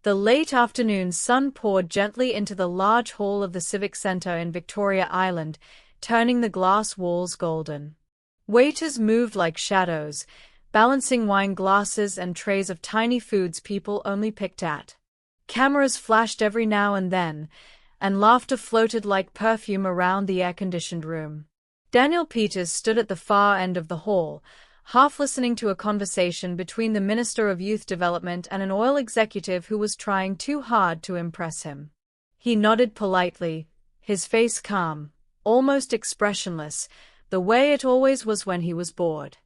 The late afternoon sun poured gently into the large hall of the Civic Center in Victoria Island, turning the glass walls golden. Waiters moved like shadows, balancing wine glasses and trays of tiny foods people only picked at. Cameras flashed every now and then, and laughter floated like perfume around the air-conditioned room. Daniel Peters stood at the far end of the hall, half listening to a conversation between the Minister of Youth Development and an oil executive who was trying too hard to impress him. He nodded politely, his face calm, almost expressionless, the way it always was when he was bored.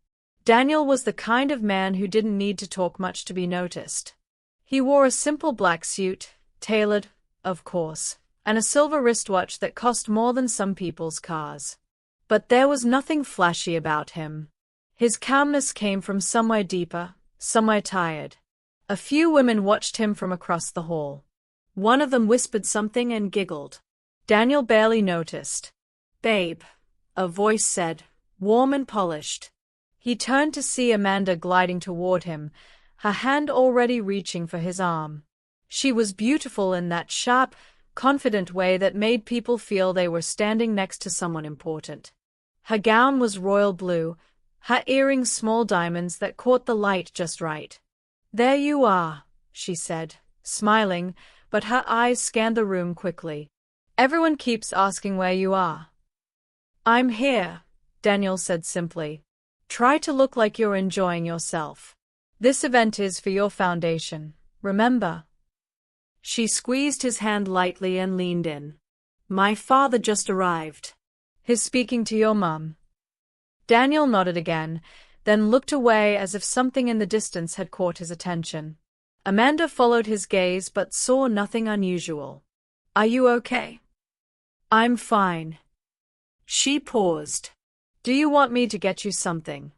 Daniel was the kind of man who didn't need to talk much to be noticed. He wore a simple black suit, tailored, of course, and a silver wristwatch that cost more than some people's cars. But there was nothing flashy about him. His calmness came from somewhere deeper, somewhere tired. A few women watched him from across the hall. One of them whispered something and giggled. Daniel barely noticed. "Babe," a voice said, warm and polished. He turned to see Amanda gliding toward him, her hand already reaching for his arm. She was beautiful in that sharp, confident way that made people feel they were standing next to someone important. Her gown was royal blue, her earrings small diamonds that caught the light just right. "There you are," she said, smiling, but her eyes scanned the room quickly. "Everyone keeps asking where you are." "I'm here," Daniel said simply. "Try to look like you're enjoying yourself. This event is for your foundation, remember?" She squeezed his hand lightly and leaned in. "My father just arrived." "He's speaking to your mum." Daniel nodded again, then looked away as if something in the distance had caught his attention. Amanda followed his gaze but saw nothing unusual. "Are you okay?" "I'm fine." She paused. "Do you want me to get you something?"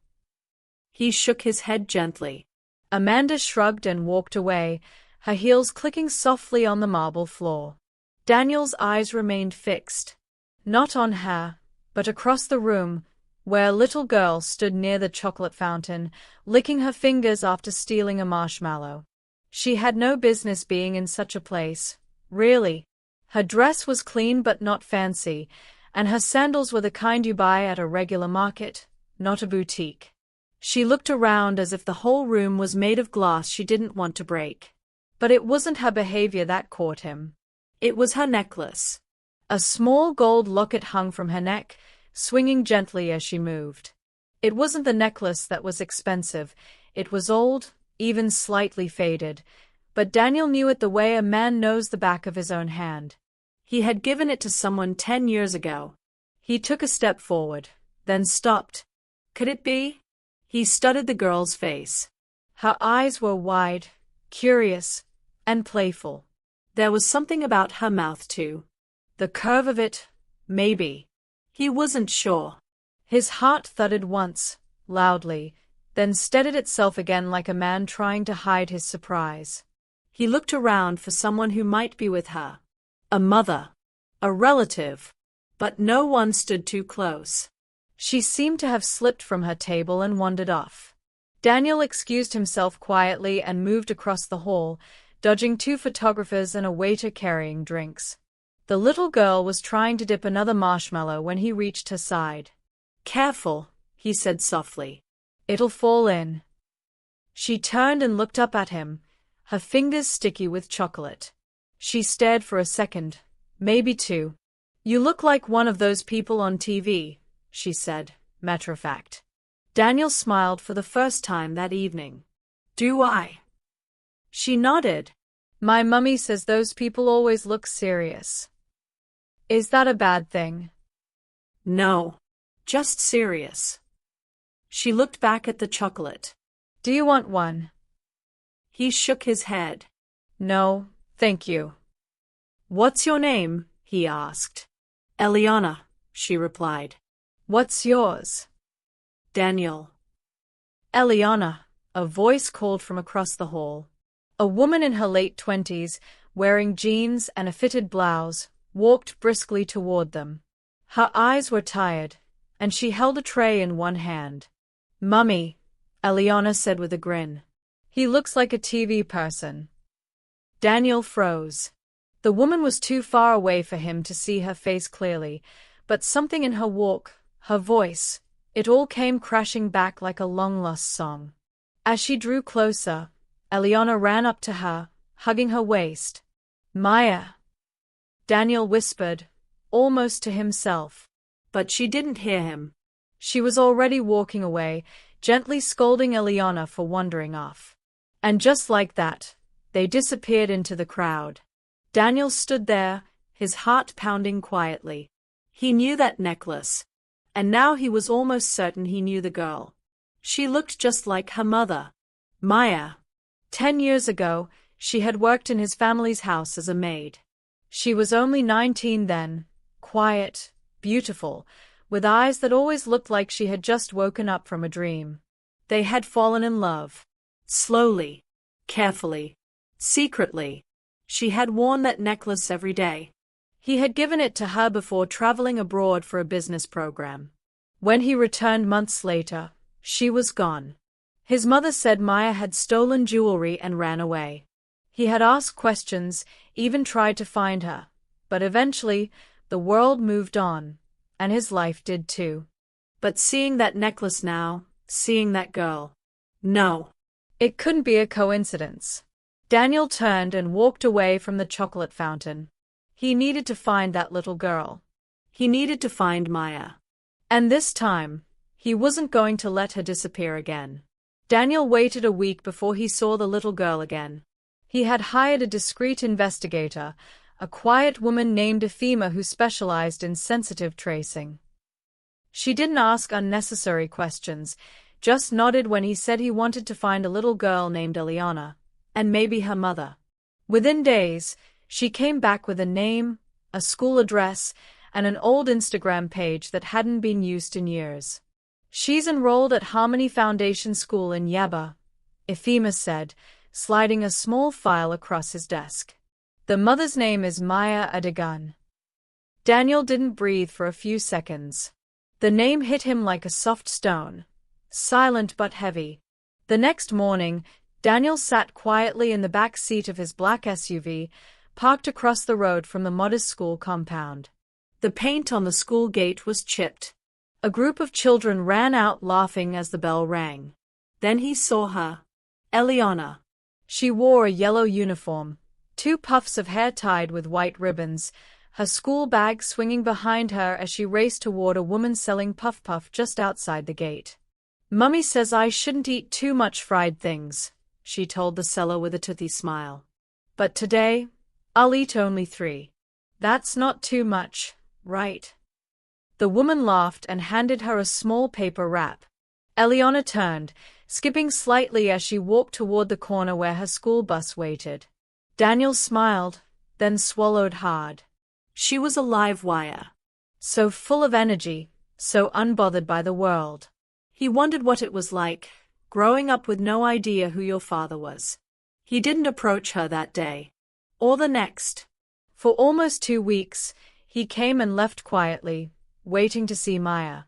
He shook his head gently. Amanda shrugged and walked away, her heels clicking softly on the marble floor. Daniel's eyes remained fixed. Not on her, but across the room, where a little girl stood near the chocolate fountain, licking her fingers after stealing a marshmallow. She had no business being in such a place, really. Her dress was clean but not fancy, and her sandals were the kind you buy at a regular market, not a boutique. She looked around as if the whole room was made of glass she didn't want to break. But it wasn't her behavior that caught him. It was her necklace. A small gold locket hung from her neck, swinging gently as she moved. It wasn't the necklace that was expensive, it was old, even slightly faded, but Daniel knew it the way a man knows the back of his own hand. He had given it to someone 10 years ago. He took a step forward, then stopped. Could it be? He studied the girl's face. Her eyes were wide, curious, and playful. There was something about her mouth too. The curve of it, maybe. He wasn't sure. His heart thudded once, loudly, then steadied itself again like a man trying to hide his surprise. He looked around for someone who might be with her. A mother. A relative. But no one stood too close. She seemed to have slipped from her table and wandered off. Daniel excused himself quietly and moved across the hall, dodging 2 photographers and a waiter carrying drinks. The little girl was trying to dip another marshmallow when he reached her side. "Careful," he said softly. "It'll fall in." She turned and looked up at him, her fingers sticky with chocolate. She stared for a second, maybe 2. "You look like one of those people on TV," she said, matter of fact. Daniel smiled for the first time that evening. "Do I?" She nodded. "My mummy says those people always look serious." "Is that a bad thing?" "No. Just serious." She looked back at the chocolate. "Do you want one?" He shook his head. "No, thank you." "What's your name?" he asked. "Eliana," she replied. "What's yours?" "Daniel." "Eliana," a voice called from across the hall. A woman in her late 20s, wearing jeans and a fitted blouse, walked briskly toward them. Her eyes were tired, and she held a tray in one hand. "Mummy," Eliana said with a grin. "He looks like a TV person." Daniel froze. The woman was too far away for him to see her face clearly, but something in her walk, her voice, it all came crashing back like a long-lost song. As she drew closer, Eliana ran up to her, hugging her waist. "Maya," Daniel whispered, almost to himself. But she didn't hear him. She was already walking away, gently scolding Eliana for wandering off. And just like that, they disappeared into the crowd. Daniel stood there, his heart pounding quietly. He knew that necklace. And now he was almost certain he knew the girl. She looked just like her mother. Maya. 10 years ago, she had worked in his family's house as a maid. She was only 19 then, quiet, beautiful, with eyes that always looked like she had just woken up from a dream. They had fallen in love. Slowly, carefully, secretly. She had worn that necklace every day. He had given it to her before traveling abroad for a business program. When he returned months later, she was gone. His mother said Maya had stolen jewelry and ran away. He had asked questions, even tried to find her, but eventually, the world moved on, and his life did too. But seeing that necklace now, seeing that girl. No. It couldn't be a coincidence. Daniel turned and walked away from the chocolate fountain. He needed to find that little girl. He needed to find Maya. And this time, he wasn't going to let her disappear again. Daniel waited a week before he saw the little girl again. He had hired a discreet investigator, a quiet woman named Ephema who specialized in sensitive tracing. She didn't ask unnecessary questions, just nodded when he said he wanted to find a little girl named Eliana, and maybe her mother. Within days, she came back with a name, a school address, and an old Instagram page that hadn't been used in years. "She's enrolled at Harmony Foundation School in Yaba," Ephema said, sliding a small file across his desk. "The mother's name is Maya Adegan." Daniel didn't breathe for a few seconds. The name hit him like a soft stone, silent but heavy. The next morning, Daniel sat quietly in the back seat of his black SUV, parked across the road from the modest school compound. The paint on the school gate was chipped. A group of children ran out laughing as the bell rang. Then he saw her. Eliana. She wore a yellow uniform, 2 puffs of hair tied with white ribbons, her school bag swinging behind her as she raced toward a woman selling puff-puff just outside the gate. "Mummy says I shouldn't eat too much fried things," she told the seller with a toothy smile. "But today, I'll eat only 3. That's not too much, right?" The woman laughed and handed her a small paper wrap. Eliana turned, skipping slightly as she walked toward the corner where her school bus waited. Daniel smiled, then swallowed hard. She was a live wire. So full of energy, so unbothered by the world. He wondered what it was like, growing up with no idea who your father was. He didn't approach her that day. Or the next. For almost 2 weeks, he came and left quietly, waiting to see Maya.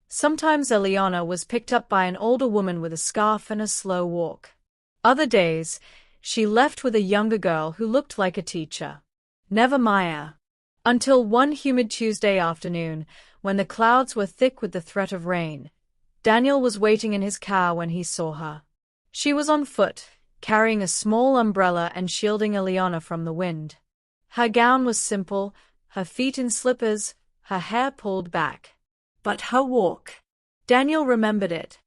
Sometimes Eliana was picked up by an older woman with a scarf and a slow walk. Other days, she left with a younger girl who looked like a teacher. Never Maya. Until one humid Tuesday afternoon, when the clouds were thick with the threat of rain. Daniel was waiting in his car when he saw her. She was on foot, carrying a small umbrella and shielding Eliana from the wind. Her gown was simple, her feet in slippers, her hair pulled back. But her walk. Daniel remembered it.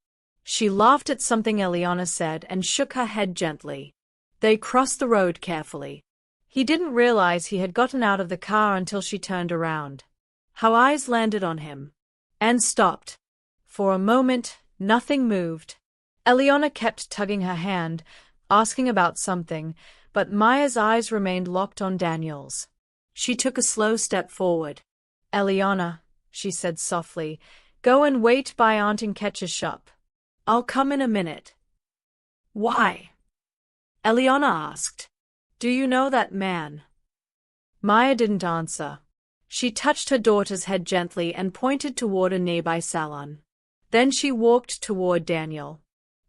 She laughed at something Eliana said and shook her head gently. They crossed the road carefully. He didn't realize he had gotten out of the car until she turned around. Her eyes landed on him. And stopped. For a moment, nothing moved. Eliana kept tugging her hand, asking about something, but Maya's eyes remained locked on Daniel's. She took a slow step forward. "Eliana," she said softly, "go and wait by Aunt Nketch's shop. I'll come in a minute." "Why?" Eliana asked. "Do you know that man?" Maya didn't answer. She touched her daughter's head gently and pointed toward a nearby salon. Then she walked toward Daniel.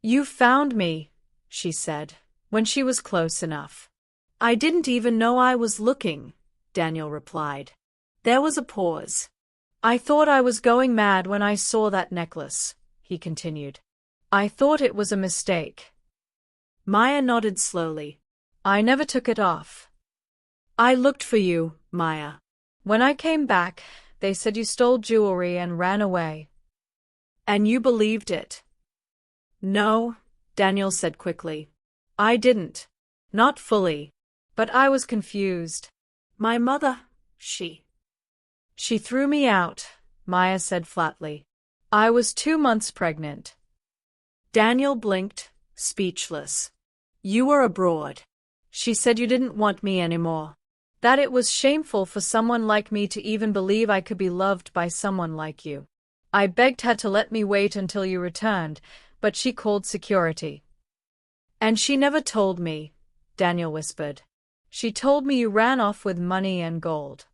"You found me," she said, when she was close enough. I didn't even know I was looking, Daniel replied. There was a pause. I thought I was going mad when I saw that necklace, he continued. I thought it was a mistake. Maya nodded slowly. I never took it off. I looked for you, Maya. When I came back, they said you stole jewelry and ran away. And you believed it? No, Daniel said quickly. I didn't. Not fully. But I was confused. My mother, she threw me out, Maya said flatly. I was 2 months pregnant. Daniel blinked, speechless. You were abroad. She said you didn't want me anymore. That it was shameful for someone like me to even believe I could be loved by someone like you. I begged her to let me wait until you returned, but she called security. And she never told me, Daniel whispered. She told me you ran off with money and gold.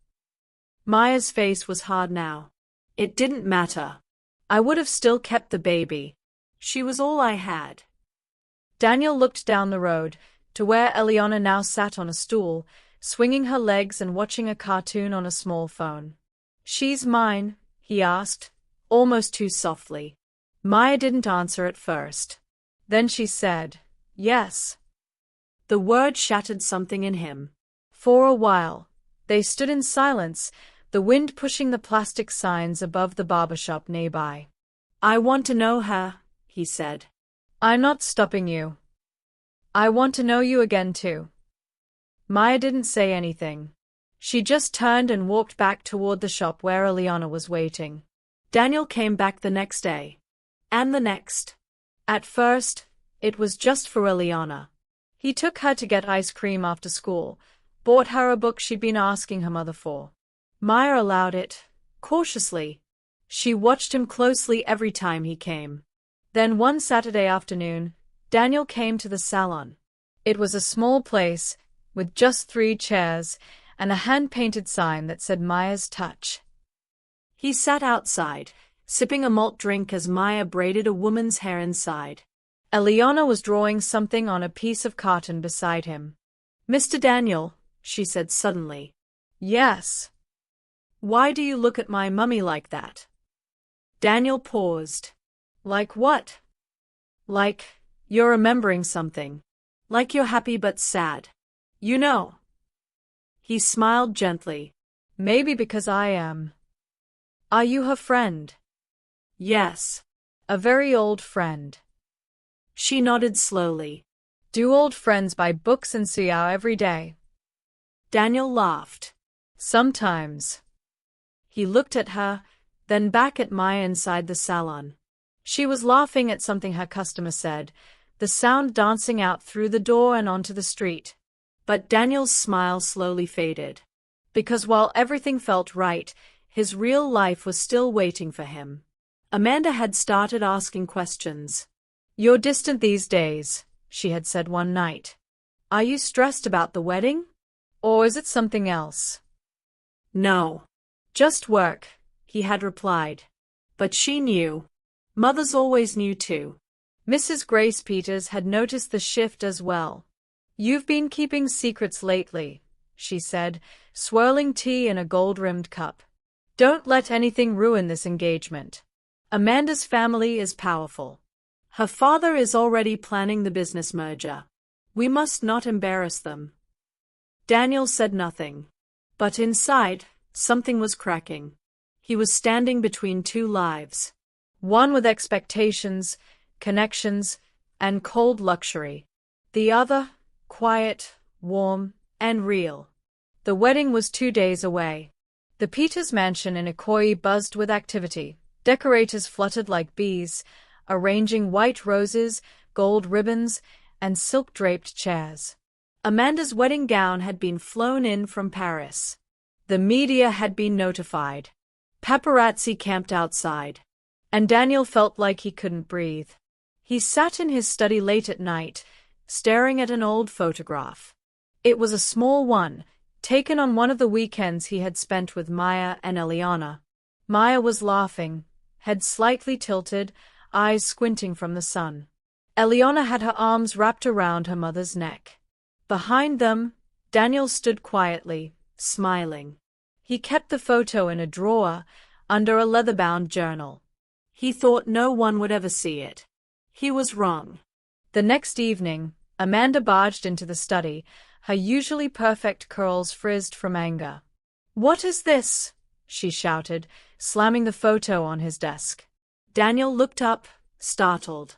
Maya's face was hard now. It didn't matter. I would have still kept the baby. She was all I had. Daniel looked down the road, to where Eliana now sat on a stool, swinging her legs and watching a cartoon on a small phone. She's mine, he asked, almost too softly. Maya didn't answer at first. Then she said, yes. The word shattered something in him. For a while, they stood in silence, the wind pushing the plastic signs above the barbershop nearby. I want to know her, he said. I'm not stopping you. I want to know you again too. Maya didn't say anything. She just turned and walked back toward the shop where Eliana was waiting. Daniel came back the next day. And the next. At first, it was just for Eliana. He took her to get ice cream after school, bought her a book she'd been asking her mother for. Maya allowed it, cautiously. She watched him closely every time he came. Then one Saturday afternoon, Daniel came to the salon. It was a small place, with just 3 chairs, and a hand-painted sign that said Maya's touch. He sat outside, sipping a malt drink as Maya braided a woman's hair inside. Eliana was drawing something on a piece of carton beside him. Mr. Daniel, she said suddenly. Yes. Why do you look at my mummy like that? Daniel paused. Like what? Like, you're remembering something. Like you're happy but sad. You know. He smiled gently. Maybe because I am. Are you her friend? Yes. A very old friend. She nodded slowly. Do old friends buy books and see you every day? Daniel laughed. Sometimes. He looked at her, then back at Maya inside the salon. She was laughing at something her customer said, the sound dancing out through the door and onto the street. But Daniel's smile slowly faded. Because while everything felt right, his real life was still waiting for him. Amanda had started asking questions. You're distant these days, she had said one night. Are you stressed about the wedding? Or is it something else? No. Just work, he had replied. But she knew. Mothers always knew too. Mrs. Grace Peters had noticed the shift as well. You've been keeping secrets lately, she said, swirling tea in a gold-rimmed cup. Don't let anything ruin this engagement. Amanda's family is powerful. Her father is already planning the business merger. We must not embarrass them. Daniel said nothing. But inside, something was cracking. He was standing between 2 lives. One with expectations, connections, and cold luxury. The other, quiet, warm, and real. The wedding was 2 days away. The Peters mansion in Ikoyi buzzed with activity. Decorators fluttered like bees, arranging white roses, gold ribbons, and silk-draped chairs. Amanda's wedding gown had been flown in from Paris. The media had been notified. Paparazzi camped outside. And Daniel felt like he couldn't breathe. He sat in his study late at night, staring at an old photograph. It was a small one, taken on one of the weekends he had spent with Maya and Eliana. Maya was laughing, head slightly tilted, eyes squinting from the sun. Eliana had her arms wrapped around her mother's neck. Behind them, Daniel stood quietly, smiling. He kept the photo in a drawer, under a leather-bound journal. He thought no one would ever see it. He was wrong. The next evening, Amanda barged into the study, her usually perfect curls frizzed from anger. "What is this?" she shouted, slamming the photo on his desk. Daniel looked up, startled.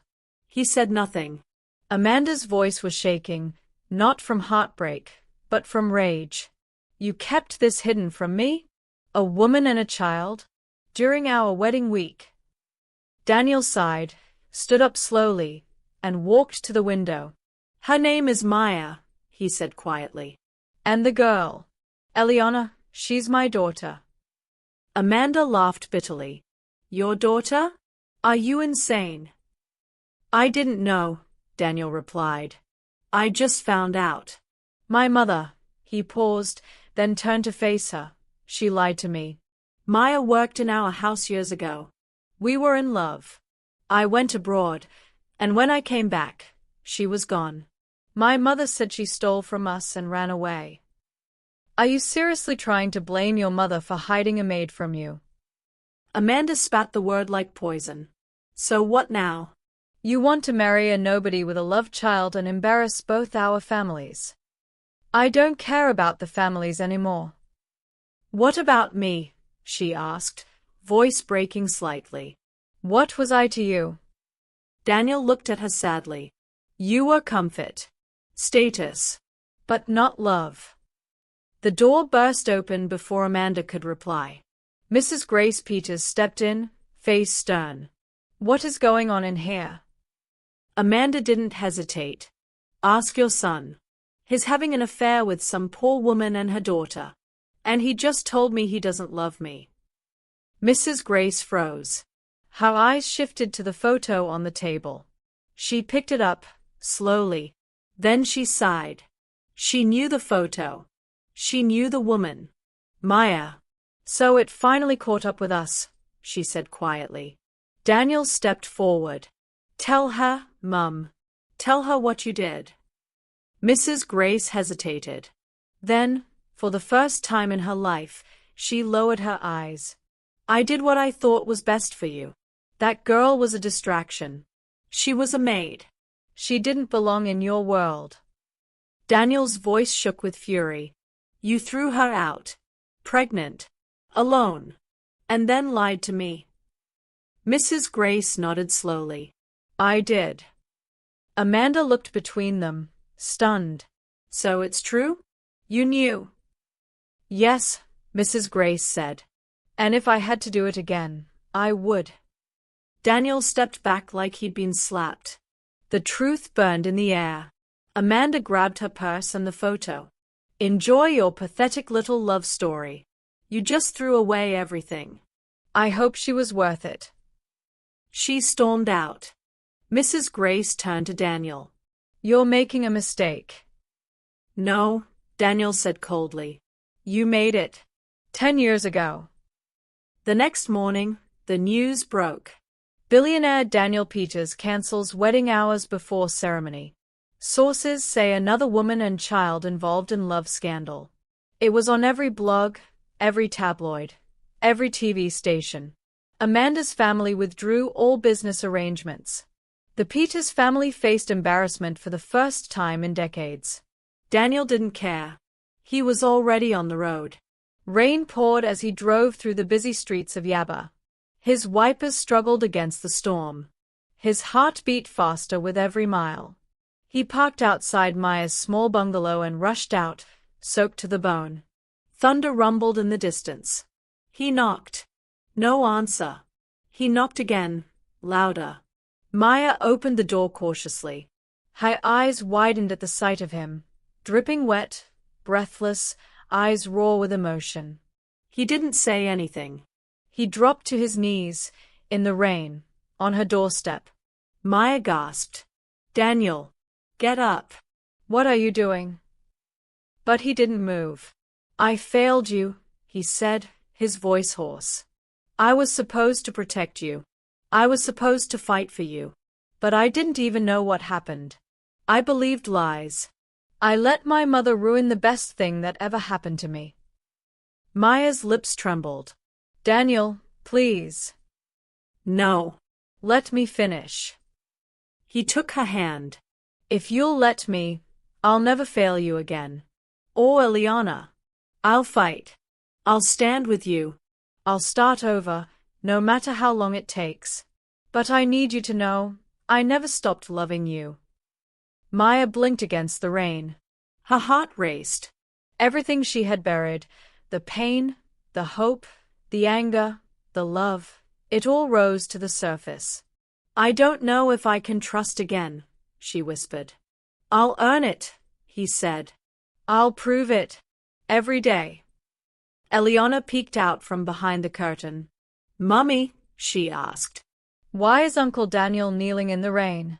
He said nothing. Amanda's voice was shaking, not from heartbreak, but from rage. "You kept this hidden from me? A woman and a child? During our wedding week?" Daniel sighed, stood up slowly, and walked to the window. "Her name is Maya," he said quietly. "And the girl? Eliana, she's my daughter." Amanda laughed bitterly. "Your daughter? Are you insane?" "I didn't know," Daniel replied. "I just found out. My mother." He paused, then turned to face her. "She lied to me. Maya worked in our house years ago. We were in love. I went abroad, and when I came back, she was gone. My mother said she stole from us and ran away." "Are you seriously trying to blame your mother for hiding a maid from you?" Amanda spat the word like poison. "So what now?" "You want to marry a nobody with a love child and embarrass both our families." "I don't care about the families anymore." "What about me?" she asked, voice breaking slightly. "What was I to you?" Daniel looked at her sadly. "You were comfort. Status. But not love." The door burst open before Amanda could reply. Mrs. Grace Peters stepped in, face stern. "What is going on in here?" Amanda didn't hesitate. "Ask your son. He's having an affair with some poor woman and her daughter. And he just told me he doesn't love me." Mrs. Grace froze. Her eyes shifted to the photo on the table. She picked it up, slowly. Then she sighed. She knew the photo. She knew the woman. Maya. "So it finally caught up with us," she said quietly. Daniel stepped forward. "Tell her, Mum. Tell her what you did." Mrs. Grace hesitated. Then, for the first time in her life, she lowered her eyes. "I did what I thought was best for you. That girl was a distraction. She was a maid. She didn't belong in your world." Daniel's voice shook with fury. "You threw her out. Pregnant. Alone. And then lied to me." Mrs. Grace nodded slowly. "I did." Amanda looked between them, stunned. "So it's true? You knew?" "Yes," Mrs. Grace said. "And if I had to do it again, I would." Daniel stepped back like he'd been slapped. The truth burned in the air. Amanda grabbed her purse and the photo. "Enjoy your pathetic little love story. You just threw away everything." "I hope she was worth it." She stormed out. Mrs. Grace turned to Daniel. "You're making a mistake." "No," Daniel said coldly. "You made it. 10 years ago." The next morning, the news broke. Billionaire Daniel Peters cancels wedding hours before ceremony. Sources say another woman and child involved in love scandal. It was on every blog, every tabloid, every TV station. Amanda's family withdrew all business arrangements. The Peters family faced embarrassment for the first time in decades. Daniel didn't care. He was already on the road. Rain poured as he drove through the busy streets of Yaba. His wipers struggled against the storm. His heart beat faster with every mile. He parked outside Maya's small bungalow and rushed out, soaked to the bone. Thunder rumbled in the distance. He knocked. No answer. He knocked again, louder. Maya opened the door cautiously. Her eyes widened at the sight of him, dripping wet, breathless, eyes raw with emotion. He didn't say anything. He dropped to his knees, in the rain, on her doorstep. Maya gasped. "Daniel, get up." "What are you doing?" But he didn't move. "I failed you," he said, his voice hoarse. "I was supposed to protect you. I was supposed to fight for you. But I didn't even know what happened. I believed lies. I let my mother ruin the best thing that ever happened to me. Maya's lips trembled. Daniel, please. No. Let me finish. He took her hand. If you'll let me, I'll never fail you again. Or Eliana. I'll fight. I'll stand with you. I'll start over, no matter how long it takes. But I need you to know, I never stopped loving you. Maya blinked against the rain. Her heart raced. Everything she had buried, the pain, the hope, the anger, the love, it all rose to the surface. I don't know if I can trust again, she whispered. I'll earn it, he said. I'll prove it. Every day. Eliana peeked out from behind the curtain. Mummy, she asked. Why is Uncle Daniel kneeling in the rain?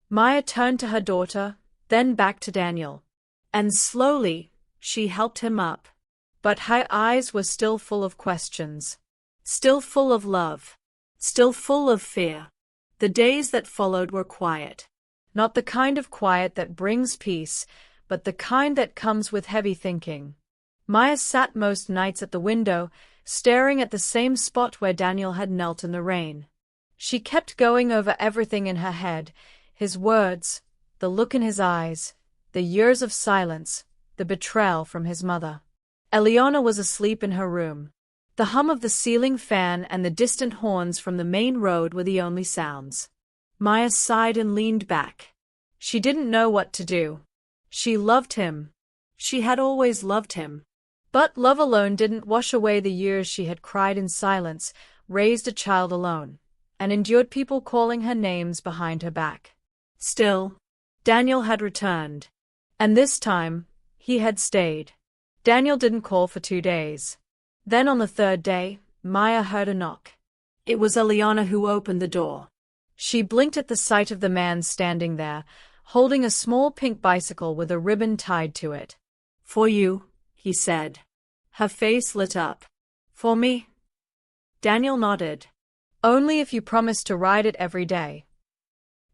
Maya turned to her daughter, then back to Daniel. And slowly, she helped him up. But her eyes were still full of questions. Still full of love. Still full of fear. The days that followed were quiet. Not the kind of quiet that brings peace, but the kind that comes with heavy thinking. Maya sat most nights at the window, staring at the same spot where Daniel had knelt in the rain. She kept going over everything in her head, his words, the look in his eyes, the years of silence, the betrayal from his mother. Eliana was asleep in her room. The hum of the ceiling fan and the distant horns from the main road were the only sounds. Maya sighed and leaned back. She didn't know what to do. She loved him. She had always loved him. But love alone didn't wash away the years she had cried in silence, raised a child alone, and endured people calling her names behind her back. Still, Daniel had returned. And this time, he had stayed. Daniel didn't call for 2 days. Then on the third day, Maya heard a knock. It was Eliana who opened the door. She blinked at the sight of the man standing there, holding a small pink bicycle with a ribbon tied to it. For you, he said. Her face lit up. For me? Daniel nodded. Only if you promise to ride it every day.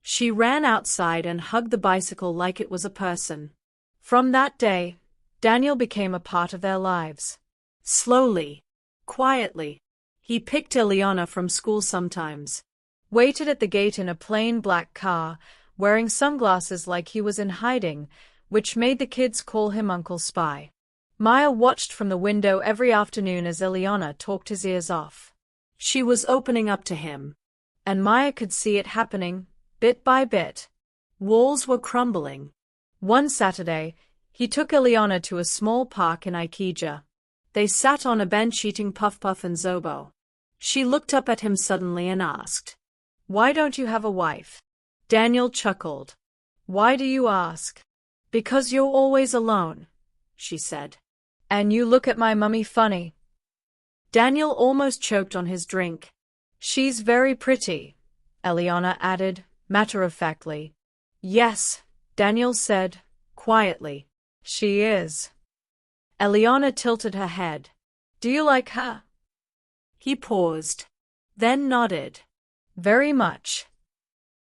She ran outside and hugged the bicycle like it was a person. From that day, Daniel became a part of their lives. Slowly, quietly, he picked Eliana from school sometimes. Waited at the gate in a plain black car, wearing sunglasses like he was in hiding, which made the kids call him Uncle Spy. Maya watched from the window every afternoon as Eliana talked his ears off. She was opening up to him. And Maya could see it happening, bit by bit. Walls were crumbling. One Saturday, he took Eliana to a small park in Ikeja. They sat on a bench eating puff puff and zobo. She looked up at him suddenly and asked, "Why don't you have a wife?" Daniel chuckled. "Why do you ask?" "Because you're always alone," she said. "And you look at my mummy funny." Daniel almost choked on his drink. "She's very pretty," Eliana added, matter-of-factly. "Yes," Daniel said, quietly. "She is." Eliana tilted her head. "Do you like her?" He paused, then nodded. "Very much."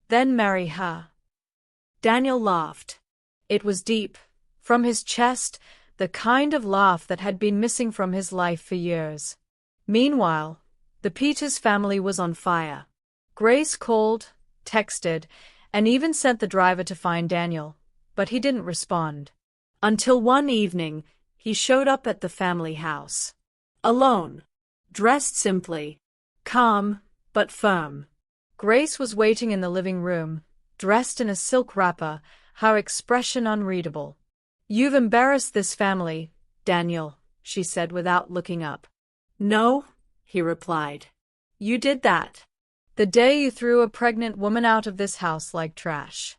"Then marry her." Daniel laughed. It was deep, from his chest, the kind of laugh that had been missing from his life for years. Meanwhile, the Peters family was on fire. Grace called, texted, and even sent the driver to find Daniel, but he didn't respond. Until one evening, he showed up at the family house. Alone. Dressed simply. Calm, but firm. Grace was waiting in the living room, dressed in a silk wrapper, her expression unreadable. "You've embarrassed this family, Daniel," she said without looking up. "No," he replied. "You did that. The day you threw a pregnant woman out of this house like trash."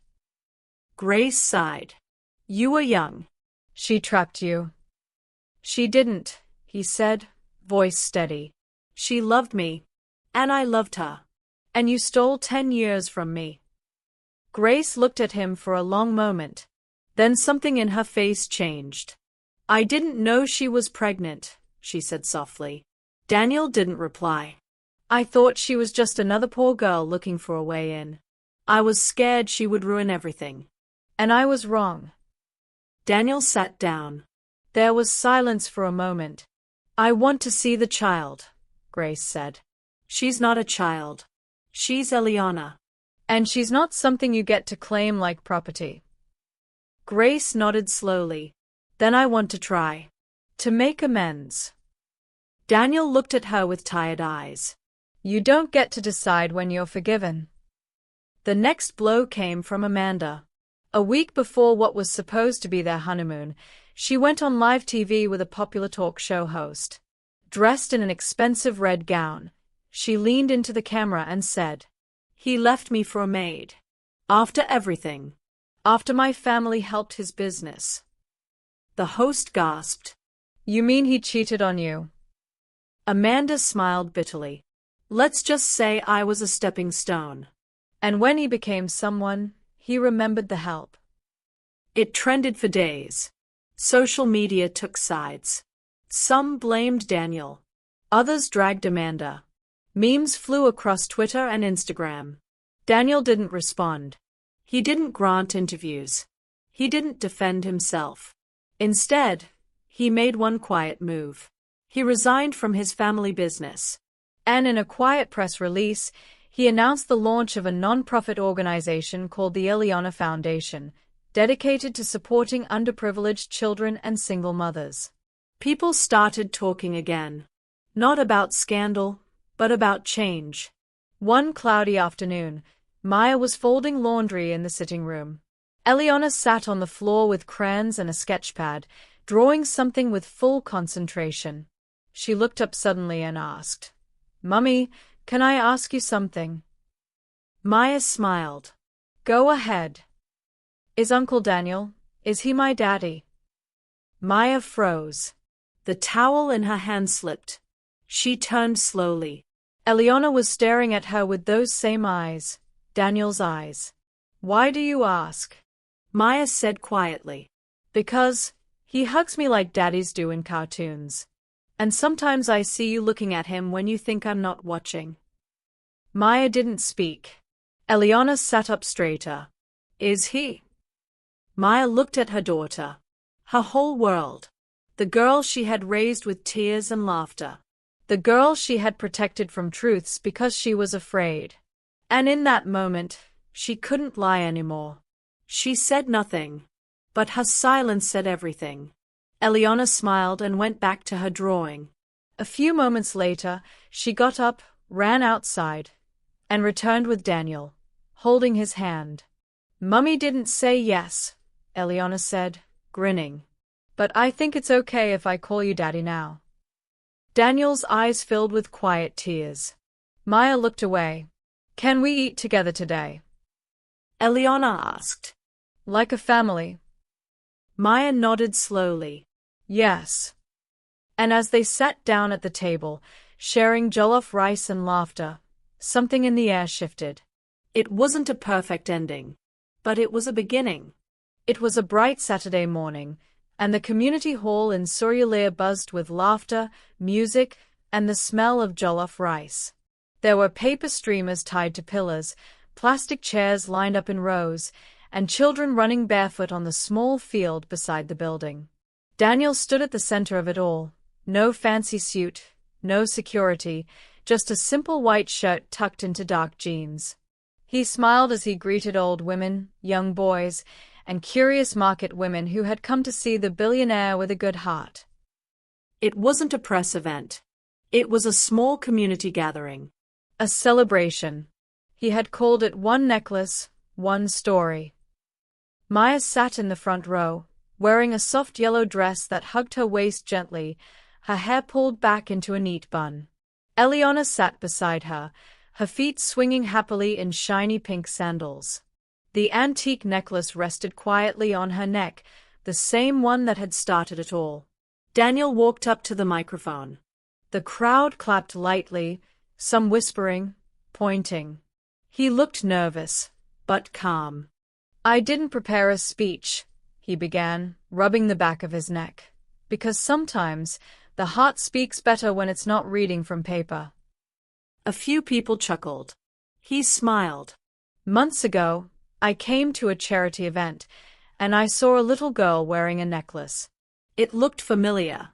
Grace sighed. "You were young." "She trapped you." "She didn't," he said, voice steady. "She loved me. And I loved her." "And you stole 10 years from me." Grace looked at him for a long moment. Then something in her face changed. "I didn't know she was pregnant," she said softly. Daniel didn't reply. "I thought she was just another poor girl looking for a way in. I was scared she would ruin everything." "And I was wrong." Daniel sat down. There was silence for a moment. I want to see the child, Grace said. She's not a child. She's Eliana. And she's not something you get to claim like property. Grace nodded slowly. Then I want to try. To make amends. Daniel looked at her with tired eyes. You don't get to decide when you're forgiven. The next blow came from Amanda. A week before what was supposed to be their honeymoon, she went on live TV with a popular talk show host. Dressed in an expensive red gown, she leaned into the camera and said, "He left me for a maid. After everything. After my family helped his business." The host gasped. You mean he cheated on you? Amanda smiled bitterly. Let's just say I was a stepping stone. And when he became someone, he remembered the help. It trended for days. Social media took sides. Some blamed Daniel. Others dragged Amanda. Memes flew across Twitter and Instagram. Daniel didn't respond. He didn't grant interviews. He didn't defend himself. Instead, he made one quiet move. He resigned from his family business. And in a quiet press release, he announced the launch of a non-profit organization called the Eliana Foundation, dedicated to supporting underprivileged children and single mothers. People started talking again. Not about scandal, but about change. One cloudy afternoon, Maya was folding laundry in the sitting room. Eliana sat on the floor with crayons and a sketchpad, drawing something with full concentration. She looked up suddenly and asked, "Mummy, can I ask you something?" Maya smiled. "Go ahead." "Is Uncle Daniel, is he my daddy?" Maya froze. The towel in her hand slipped. She turned slowly. Eliana was staring at her with those same eyes, Daniel's eyes. "Why do you ask?" Maya said quietly. "Because he hugs me like daddies do in cartoons. And sometimes I see you looking at him when you think I'm not watching." Maya didn't speak. Eliana sat up straighter. "Is he?" Maya looked at her daughter. Her whole world. The girl she had raised with tears and laughter. The girl she had protected from truths because she was afraid. And in that moment, she couldn't lie anymore. She said nothing. But her silence said everything. Eliana smiled and went back to her drawing. A few moments later, she got up, ran outside, and returned with Daniel, holding his hand. "Mummy didn't say yes," Eliana said, grinning. "But I think it's okay if I call you Daddy now." Daniel's eyes filled with quiet tears. Maya looked away. "Can we eat together today?" Eliana asked. "Like a family?" Maya nodded slowly. "Yes." And as they sat down at the table, sharing jollof rice and laughter, something in the air shifted. It wasn't a perfect ending. But it was a beginning. It was a bright Saturday morning, and the community hall in Suryalir buzzed with laughter, music, and the smell of jollof rice. There were paper streamers tied to pillars, plastic chairs lined up in rows, and children running barefoot on the small field beside the building. Daniel stood at the center of it all. No fancy suit, no security, just a simple white shirt tucked into dark jeans. He smiled as he greeted old women, young boys, and curious market women who had come to see the billionaire with a good heart. It wasn't a press event. It was a small community gathering. A celebration. He had called it one necklace, one story. Maya sat in the front row, wearing a soft yellow dress that hugged her waist gently, her hair pulled back into a neat bun. Eliana sat beside her, her feet swinging happily in shiny pink sandals. The antique necklace rested quietly on her neck, the same one that had started it all. Daniel walked up to the microphone. The crowd clapped lightly, some whispering, pointing. He looked nervous, but calm. "I didn't prepare a speech," he began, rubbing the back of his neck, "because sometimes the heart speaks better when it's not reading from paper." A few people chuckled. He smiled. "Months ago, I came to a charity event, and I saw a little girl wearing a necklace. It looked familiar.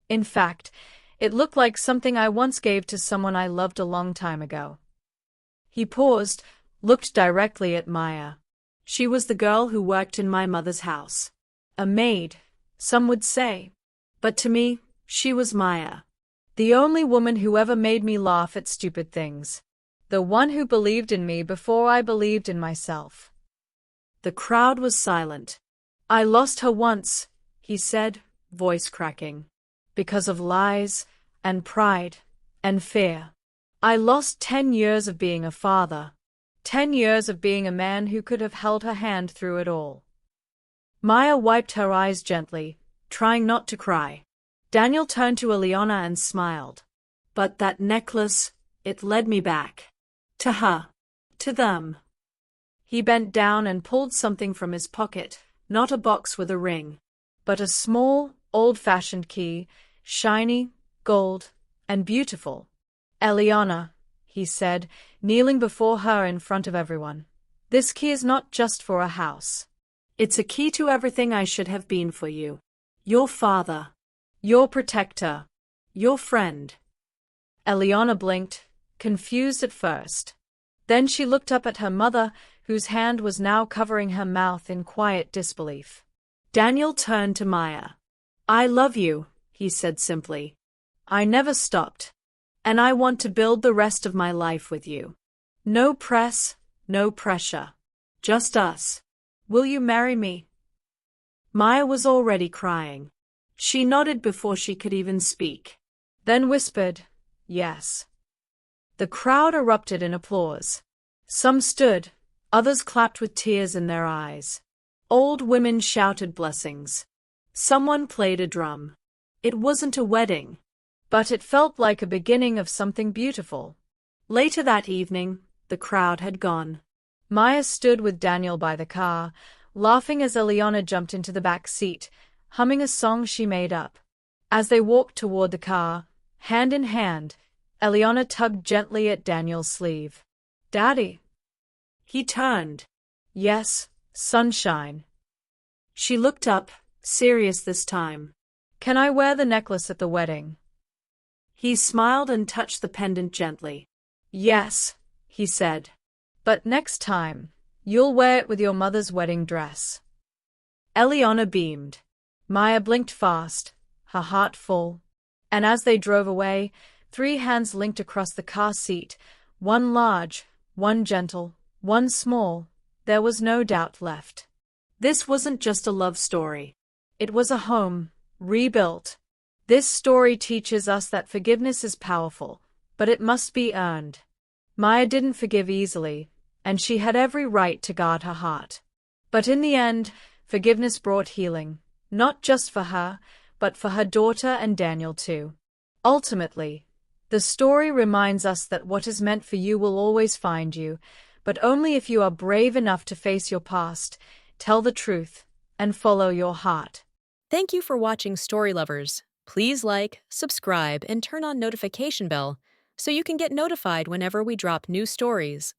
In fact, it looked like something I once gave to someone I loved a long time ago. He paused, looked directly at Maya. She was the girl who worked in my mother's house. A maid, some would say. But to me, she was Maya. The only woman who ever made me laugh at stupid things. The one who believed in me before I believed in myself. The crowd was silent. I lost her once, he said, voice cracking. Because of lies, and pride, and fear. I lost 10 years of being a father. 10 years of being a man who could have held her hand through it all. Maya wiped her eyes gently, trying not to cry. Daniel turned to Eliana and smiled. But that necklace, it led me back. To her. To them. He bent down and pulled something from his pocket, not a box with a ring, but a small, old-fashioned key, shiny, gold, and beautiful. Eliana, he said, kneeling before her in front of everyone. This key is not just for a house. It's a key to everything I should have been for you. Your father. Your protector. Your friend. Eliana blinked, confused at first. Then she looked up at her mother, whose hand was now covering her mouth in quiet disbelief. Daniel turned to Maya. I love you, he said simply. I never stopped. And I want to build the rest of my life with you. No press, no pressure. Just us. Will you marry me? Maya was already crying. She nodded before she could even speak. Then whispered, yes. The crowd erupted in applause. Some stood, others clapped with tears in their eyes. Old women shouted blessings. Someone played a drum. It wasn't a wedding, but it felt like a beginning of something beautiful. Later that evening, the crowd had gone. Maya stood with Daniel by the car, laughing as Eliana jumped into the back seat, humming a song she made up. As they walked toward the car, hand in hand, Eliana tugged gently at Daniel's sleeve. Daddy. He turned. Yes, sunshine. She looked up, serious this time. Can I wear the necklace at the wedding? He smiled and touched the pendant gently. Yes, he said. But next time, you'll wear it with your mother's wedding dress. Eliana beamed. Maya blinked fast, her heart full. And as they drove away, 3 hands linked across the car seat, one large, one gentle, one small. There was no doubt left. This wasn't just a love story. It was a home, rebuilt. This story teaches us that forgiveness is powerful, but it must be earned. Maya didn't forgive easily, and she had every right to guard her heart. But in the end, forgiveness brought healing, not just for her, but for her daughter and Daniel too. Ultimately, the story reminds us that what is meant for you will always find you, but only if you are brave enough to face your past, tell the truth, and follow your heart. Thank you for watching Story Lovers. Please like, subscribe, and turn on notification bell so you can get notified whenever we drop new stories.